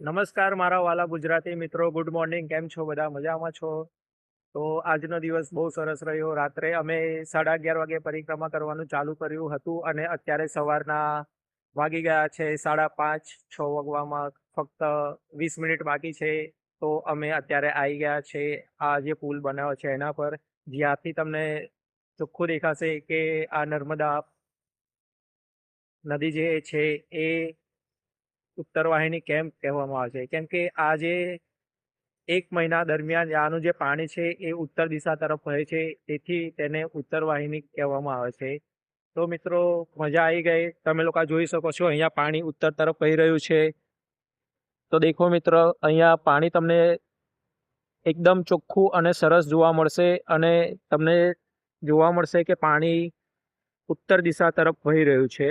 નમસ્કાર મારા વાલા ગુજરાતી મિત્રો, ગુડ મોર્નિંગ. કેમ છો? બધા મજામાં છો? તો આજનો દિવસ બહુ સરસ રહ્યો. રાત્રે અમે 11:30 વાગે પરિક્રમા કરવાનું ચાલુ કર્યું હતું અને અત્યારે સવારના વાગી ગયા છે 5:30, 6 વાગવામાં ફક્ત 20 મિનિટ બાકી છે. તો અમે અત્યારે આવી ગયા છે આ જે પુલ બનાવ્યો છે એના પર, જ્યાંથી તમને ચોખ્ખું દેખાશે કે આ નર્મદા નદી જે છે એ ઉત્તર વાહિની કેમ કહેવામાં આવે છે, કેમ કે આજે 1 મહિના દરમિયાન આનું જે પાણી છે એ ઉત્તર દિશા તરફ વહે છે, તેથી તેને ઉત્તર વાહિની કહેવામાં આવે છે. તો મિત્રો, મજા આવી ગઈ. તમે લોકો જોઈ શકો છો અહીંયા પાણી ઉત્તર તરફ વહી રહ્યું છે. તો દેખો મિત્રો, અહીંયા પાણી તમને એકદમ ચોખ્ખું અને સરસ જોવા મળશે અને તમને જોવા મળશે કે પાણી ઉત્તર દિશા તરફ વહી રહ્યું છે.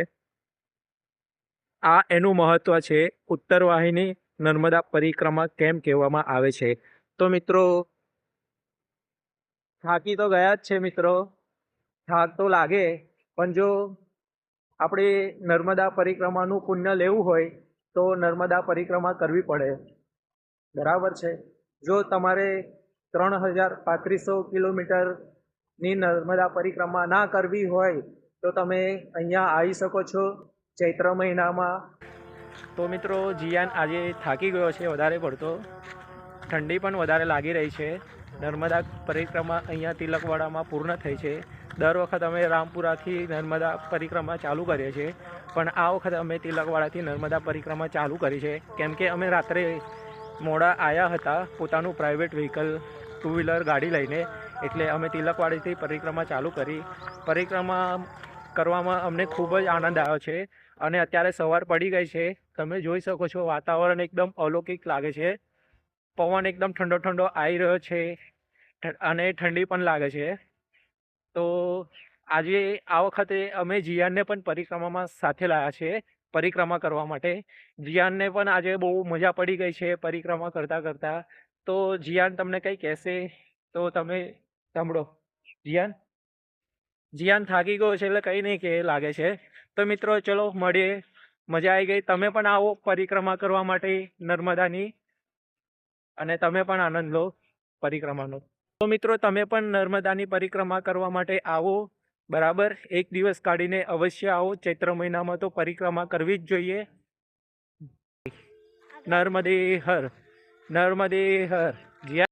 આ એનું મહત્વ છે. ઉત્તર વાહિની નર્મદા પરિક્રમા કેમ કહેવામાં આવે છે. તો મિત્રો, થાકી તો ગયા જ છે મિત્રો, થાક તો લાગે, પણ જો આપણે નર્મદા પરિક્રમાનું પુણ્ય લેવું હોય તો નર્મદા પરિક્રમા કરવી પડે. બરાબર છે. જો તમારે 3,3500 કિલોમીટરની નર્મદા પરિક્રમા ના કરવી હોય તો તમે અહીંયા આવી શકો છો ચૈત્ર મહિનામાં. તો મિત્રો, જીયાન આજે થાકી ગયો છે વધારે પડતો. ઠંડી પણ વધારે લાગી રહી છે. નર્મદા પરિક્રમા અહીંયા તિલકવાડામાં પૂર્ણ થઈ છે. દર વખત અમે રામપુરાથી નર્મદા પરિક્રમા ચાલુ કરીએ છીએ, પણ આ વખતે અમે તિલકવાડાથી નર્મદા પરિક્રમા ચાલુ કરી છે, કેમ કે અમે રાત્રે મોડા આવ્યા હતા પોતાનું પ્રાઇવેટ વ્હીકલ, 2 વ્હીલર ગાડી લઈને, એટલે અમે તિલકવાડીથી પરિક્રમા ચાલુ કરી. પરિક્રમા કરવામાં અમને ખૂબ જ આનંદ આવ્યો છે અને અત્યારે સવાર પડી ગઈ છે. તમે જોઈ શકો છો વાતાવરણ એકદમ અલૌકિક લાગે છે. પવન એકદમ ઠંડો ઠંડો આવી રહ્યો છે અને ઠંડી પણ લાગે છે. તો આજે આ વખતે અમે જીયાનને પણ પરિક્રમામાં સાથે લાવ્યા છે પરિક્રમા કરવા માટે. જીયાનને પણ આજે બહુ મજા પડી ગઈ છે પરિક્રમા કરતાં કરતાં. તો જીયાન તમને કંઈ કહેશે તો તમે સાંભળો. જીયાન જીયાન થાકી ગયો છે એટલે કંઈ નહીં કે લાગે છે. તો મિત્રો, ચલો મળીએ. મજા આવી ગઈ. તમે પણ આવો પરિક્રમા કરવા માટે નર્મદાની, અને તમે પણ આનંદ લો પરિક્રમાનો. તો મિત્રો, તમે પણ નર્મદાની પરિક્રમા કરવા માટે આવો. બરાબર, એક દિવસ કાઢીને અવશ્ય આવો. ચૈત્ર મહિનામાં તો પરિક્રમા કરવી જ જોઈએ. નર્મદે હર, નર્મદે હર. જીયા